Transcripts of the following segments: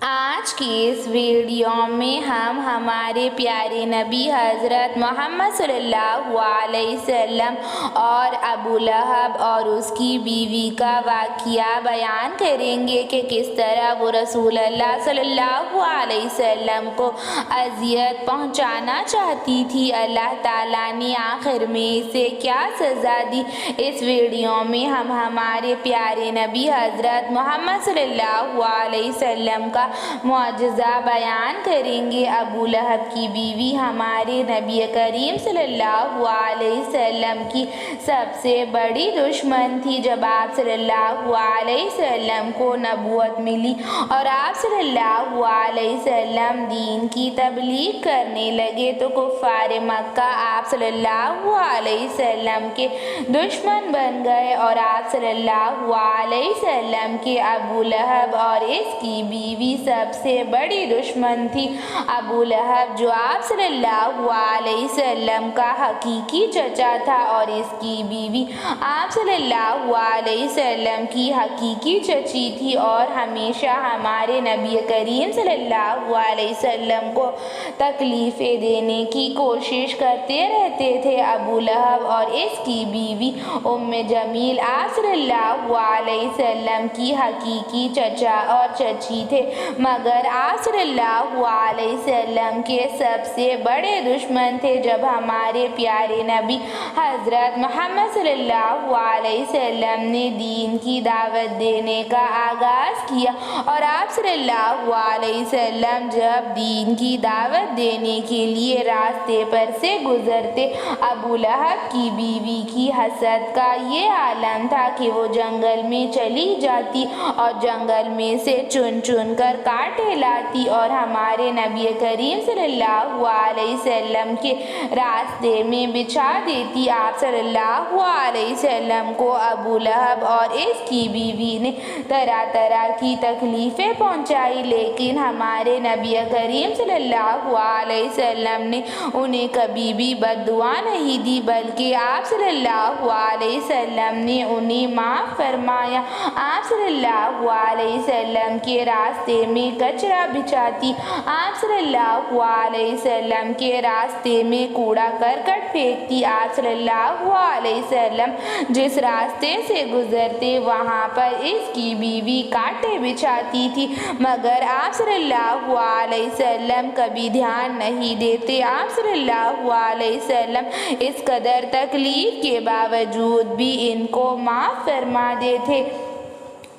آج کی اس ویڈیو میں ہم ہمارے پیارے نبی حضرت محمد صلی اللہ علیہ وسلم اور ابو لہب اور اس کی بیوی کا واقعہ بیان کریں گے کہ کس طرح وہ رسول اللہ صلی اللہ علیہ وسلم کو اذیت پہنچانا چاہتی تھی۔ اللہ تعالیٰ نے آخر میں اسے کیا سزا دی، اس ویڈیو میں ہم ہمارے پیارے نبی حضرت محمد صلی اللہ علیہ وسلم کا معجزہ بیان کریں گے۔ ابو لہب کی بیوی ہمارے نبی کریم صلی اللہ علیہ وسلم کی سب سے بڑی دشمن تھی۔ جب آپ صلی اللہ علیہ وسلم کو نبوت ملی اور آپ صلی اللہ علیہ وسلم دین کی تبلیغ کرنے لگے تو کفار مکہ آپ صلی اللہ علیہ وسلم کے دشمن بن گئے، اور آپ صلی اللہ علیہ وسلم کے ابو لہب اور اس کی بیوی سب سے بڑی دشمن تھی۔ ابو لہب جو آپ صلی اللہ علیہ وسلم کا حقیقی چچا تھا، اور اس کی بیوی آپ صلی اللہ علیہ وسلم کی حقیقی چچی تھی، اور ہمیشہ ہمارے نبی کریم صلی اللہ علیہ وسلم کو تکلیفیں دینے کی کوشش کرتے رہتے تھے۔ ابو لہب اور اس کی بیوی ام جمیل آپ صلی اللہ علیہ وسلم کی حقیقی چچا اور چچی تھے، مگر آپ صلی اللہ علیہ وسلم کے سب سے بڑے دشمن تھے۔ جب ہمارے پیارے نبی حضرت محمد صلی اللہ علیہ وسلم نے دین کی دعوت دینے کا آغاز کیا، اور آپ صلی اللہ علیہ وسلم جب دین کی دعوت دینے کے لیے راستے پر سے گزرتے، ابو لہب کی بیوی کی حسد کا یہ عالم تھا کہ وہ جنگل میں چلی جاتی اور جنگل میں سے چن چن کر کانٹے لاتی اور ہمارے نبی کریم صلی اللہ علیہ وسلم کے راستے میں بچھا دیتی۔ آپ صلی اللہ علیہ وسلم کو ابو لہب اور اس کی بیوی نے طرح طرح کی تکلیفیں پہنچائی، لیکن ہمارے نبی کریم صلی اللہ علیہ وسلم نے انہیں کبھی بھی بد دعا نہیں دی، بلکہ آپ صلی اللہ علیہ وسلم نے انہیں معاف فرمایا۔ آپ صلی اللہ علیہ وسلم کے راستے میں کچرا بچھاتی، آپ صلی اللہ علیہ وسلم کے راستے میں کوڑا کرکٹ پھینکتی، آپ صلی اللہ علیہ وسلم جس راستے سے گزرتے وہاں پر اس کی بیوی کانٹے بچھاتی تھی، مگر آپ صلی اللہ علیہ وسلم کبھی دھیان نہیں دیتے۔ آپ صلی اللہ علیہ وسلم اس قدر تکلیف کے باوجود بھی ان کو معاف فرما دیتے۔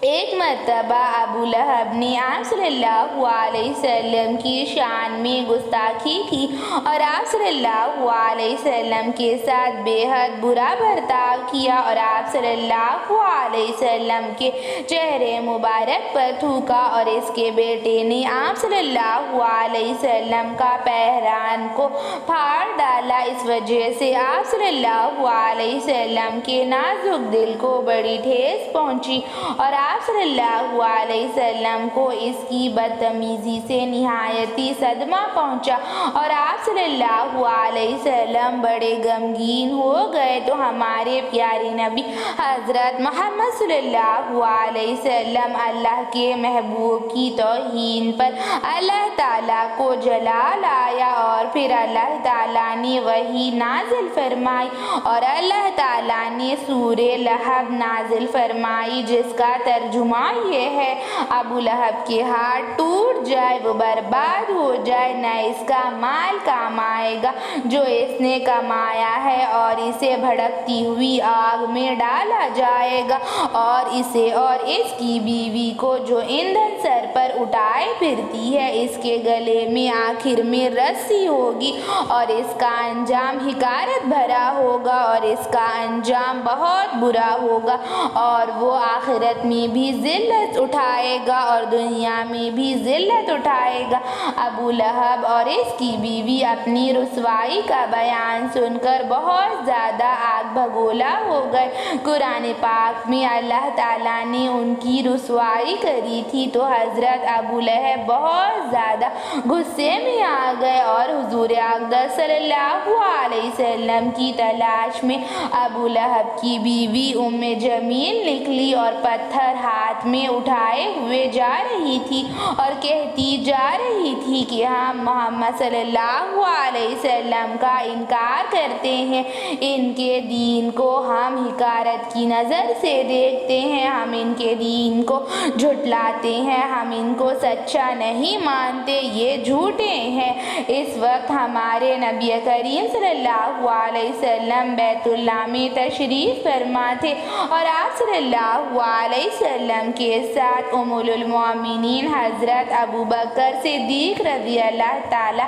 ایک مرتبہ ابو لہب نے آپ صلی اللہ علیہ وسلم کی شان میں گستاخی کی اور آپ صلی اللہ علیہ وسلم کے ساتھ بے حد برا برتاؤ کیا، اور آپ صلی اللہ علیہ وسلم کے چہرے مبارک پر تھوکا، اور اس کے بیٹے نے آپ صلی اللہ علیہ وسلم کا پیرہن کو پھاڑ ڈالا۔ اس وجہ سے آپ صلی اللہ علیہ وسلم کے نازک دل کو بڑی ٹھیس پہنچی، اور آپ صلی اللہ علیہ وسلم کو اس کی بدتمیزی سے نہایتی صدمہ پہنچا، اور آپ صلی اللہ علیہ وسلم بڑے غمگین ہو گئے۔ تو ہمارے پیارے نبی حضرت محمد صلی اللہ علیہ وسلم اللہ کے محبوب کی توہین پر اللہ تعالیٰ کو جلال آیا، اور پھر اللہ تعالیٰ نے وحی نازل فرمائی، اور اللہ تعالیٰ نے سورہ لہب نازل فرمائی، جس کا ترجمہ یہ ہے: ابو لہب کے ہاتھ ٹوٹ جائے، وہ برباد ہو جائے، نہ اس کا مال کام آئے گا جو اس نے کمایا ہے، اور اسے بھڑکتی ہوئی آگ میں ڈالا جائے گا، اور اسے اور اس کی بیوی کو جو ایندھن سر پر اٹھائے پھرتی ہے، اس کے گلے میں آخر میں رسی ہوگی، اور اس کا انجام حقارت بھرا ہوگا، اور اس کا انجام بہت برا ہوگا، اور وہ آخرت میں بھی ذلت اٹھائے گا اور دنیا میں بھی ذلت اٹھائے گا۔ ابو لہب اور اس کی بیوی اپنی رسوائی کا بیان سن کر بہت زیادہ آگ بھگولا ہو گئے۔ قرآن پاک میں اللہ تعالیٰ نے ان کی رسوائی کری تھی، تو حضرت ابو لہب بہت زیادہ غصے میں آ گئے، اور حضور اقدس صلی اللہ علیہ وسلم کی تلاش میں ابو لہب کی بیوی ام جمیل نکلی اور پتھر ہاتھ میں اٹھائے ہوئے جا رہی تھی اور کہتی جا رہی تھی کہ ہم محمد صلی اللہ علیہ وسلم کا انکار کرتے ہیں، ان کے دین کو ہم حقارت کی نظر سے دیکھتے ہیں، ہم ان کے دین کو جھٹلاتے ہیں، ہم ان کو سچا نہیں مانتے، یہ جھوٹے ہیں۔ اس وقت ہمارے نبی کریم صلی اللہ علیہ وسلم بیت اللہ میں تشریف فرما تھے اور آپ صلی اللہ علیہ وسلم کے ساتھ ام المؤمنین حضرت ابوبکر صدیق رضی اللہ تعالی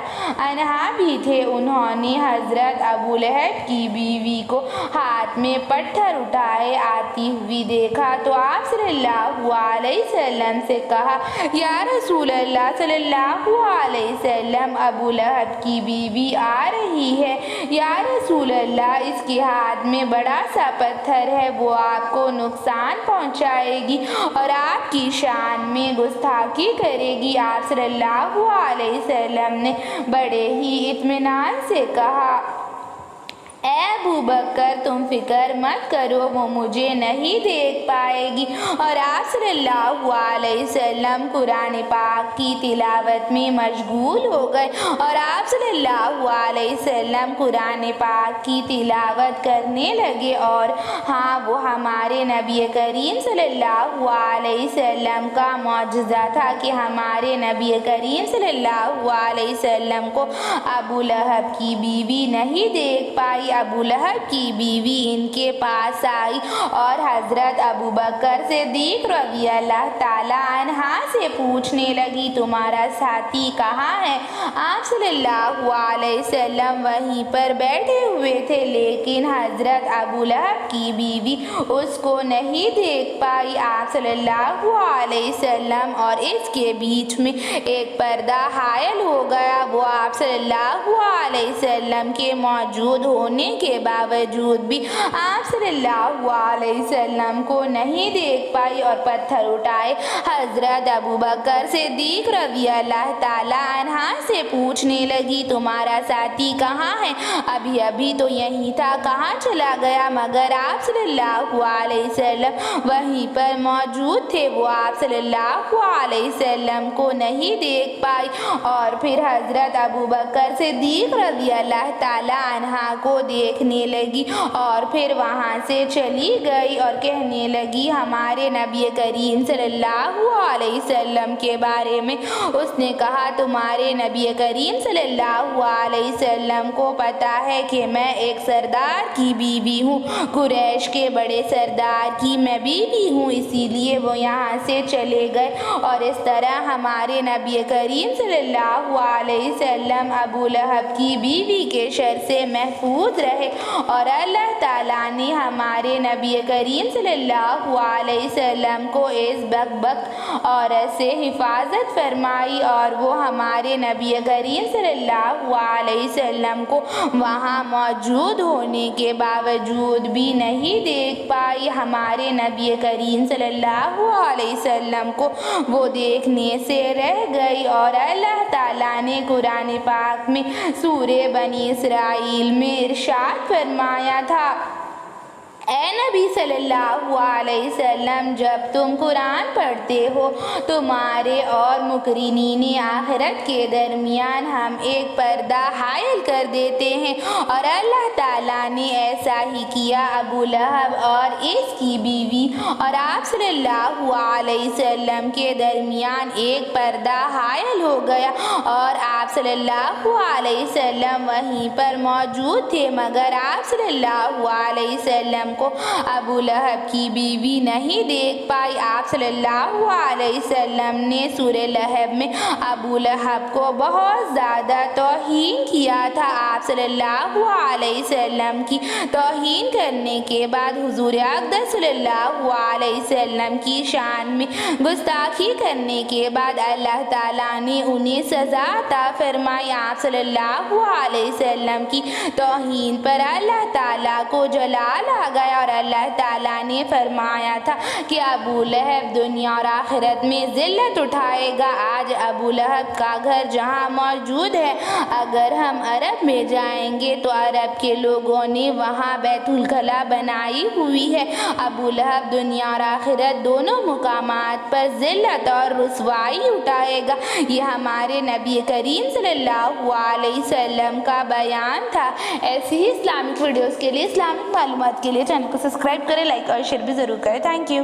عنہ بھی تھے۔ انہوں نے حضرت ابو لہب کی بیوی کو ہاتھ میں پتھر اٹھائے آتی ہوئی دیکھا تو آپ صلی اللہ علیہ وسلم سے کہا، یا رسول اللہ صلی اللہ علیہ وسلم، ابو لہب کی بیوی آ رہی ہے۔ یا رسول اللہ، اس کے ہاتھ میں بڑا سا پتھر ہے، وہ آپ کو نقصان پہنچائے گی اور آپ کی شان میں گستاخی کرے گی۔ آپ صلی اللہ علیہ وسلم نے بڑے ہی اطمینان سے کہا، اے ابو بکر، تم فکر مت کرو، وہ مجھے نہیں دیکھ پائے گی۔ اور آپ صلی اللہ علیہ وسلم قرآن پاک کی تلاوت میں مشغول ہو گئے اور آپ صلی اللہ علیہ وسلم قرآن پاک کی تلاوت کرنے لگے۔ اور ہاں، وہ ہمارے نبی کریم صلی اللہ علیہ وسلم کا معجزہ تھا کہ ہمارے نبی کریم صلی اللہ علیہ وسلم کو ابو لہب کی بیوی نہیں دیکھ پائی۔ ابو لہب کی بیوی ان کے پاس آئی اور حضرت ابوبکر صدیق رضی اللہ تعالی عنہ سے پوچھنے لگی، تمہارا ساتھی کہاں ہے؟ آپ صلی اللہ علیہ وسلم وہیں پر بیٹھے ہوئے تھے، لیکن حضرت ابو لہب کی بیوی اس کو نہیں دیکھ پائی۔ آپ صلی اللہ علیہ وسلم اور اس کے بیچ میں ایک پردہ حائل ہو گیا۔ وہ آپ صلی اللہ علیہ وسلم کے موجود ہونے کے باوجود بھی آپ صلی اللہ علیہ وسلم کو نہیں دیکھ پائی اور پتھر اٹھائے حضرت ابوبکر صدیق رضی اللہ تعالی عنہ سے پوچھنے لگی، تمہارا ساتھی کہاں ہے؟ ابھی ابھی تو یہیں تھا، کہاں چلا گیا؟ مگر آپ صلی اللہ علیہ وسلم وہیں پر موجود تھے، وہ آپ صلی اللہ علیہ وسلم کو نہیں دیکھ پائی۔ اور پھر حضرت ابوبکر صدیق رضی اللہ تعالی عنہ کو دیکھنے لگی اور پھر وہاں سے چلی گئی اور کہنے لگی، ہمارے نبی کریم صلی اللہ علیہ وسلم کے بارے میں اس نے کہا، تمہارے نبی کریم صلی اللہ علیہ وسلم کو پتا ہے کہ میں ایک سردار کی بیوی ہوں، قریش کے بڑے سردار کی میں بیوی ہوں، اسی لیے وہ یہاں سے چلے گئے۔ اور اس طرح ہمارے نبی کریم صلی اللہ علیہ وسلم ابو لہب کی بیوی کے شر سے محفوظ رہے اور اللہ تعالیٰ نے ہمارے نبی کریم صلی اللہ علیہ وسلم کو اس بک عورت سے حفاظت فرمائی اور وہ ہمارے نبی کریم صلی اللہ علیہ وسلم کو وہاں موجود ہونے کے باوجود بھی نہیں دیکھ پائی۔ ہمارے نبی کریم صلی اللہ علیہ وسلم کو وہ دیکھنے سے رہ گئی اور اللہ تعالیٰ نے قرآن پاک میں سورہ بنی اسرائیل میں ارشاد فرمایا تھا، اے نبی صلی اللہ علیہ وسلم، جب تم قرآن پڑھتے ہو تمہارے اور مقرنین آخرت کے درمیان ہم ایک پردہ حائل کر دیتے ہیں، اور اللہ تعالیٰ نے ایسا ہی کیا۔ ابو لہب اور اس کی بیوی اور آپ صلی اللہ علیہ وسلم کے درمیان ایک پردہ حائل ہو گیا اور آپ صلی اللہ علیہ وسلم وہیں پر موجود تھے، مگر آپ صلی اللہ علیہ وسلم کو ابو لہب کی بیوی نہیں دیکھ پائی۔ آپ صلی اللہ علیہ وسلم نے سورہ لہب میں ابو لہب کو بہت زیادہ توہین کیا تھا۔ آپ صلی اللہ علیہ وسلم کی توہین کرنے کے بعد حضور اقدس صلی اللہ علیہ وسلم کی شان میں گستاخی کرنے کے بعد اللہ تعالیٰ نے انہیں سزا عطا فرمائی۔ آپ صلی اللہ علیہ وسلم کی توہین پر اللہ تعالیٰ کو جلال آ گیا ہے اور اللہ تعالیٰ نے فرمایا تھا کہ ابو لہب دنیا اور آخرت میں ذلت اٹھائے گا۔ آج ابو لہب کا گھر جہاں موجود ہے، اگر ہم عرب میں جائیں گے تو عرب کے لوگوں نے وہاں بیت الخلا بنائی ہوئی ہے۔ ابو لہب دنیا اور آخرت دونوں مقامات پر ذلت اور رسوائی اٹھائے گا۔ یہ ہمارے نبی کریم صلی اللہ علیہ وسلم کا بیان تھا۔ ایسی ہی اسلامک ویڈیوز کے لیے، اسلامک معلومات کے لیے چینل کو سبسکرائب کریں، لائک اور شیئر بھی ضرور کریں۔ Thank you.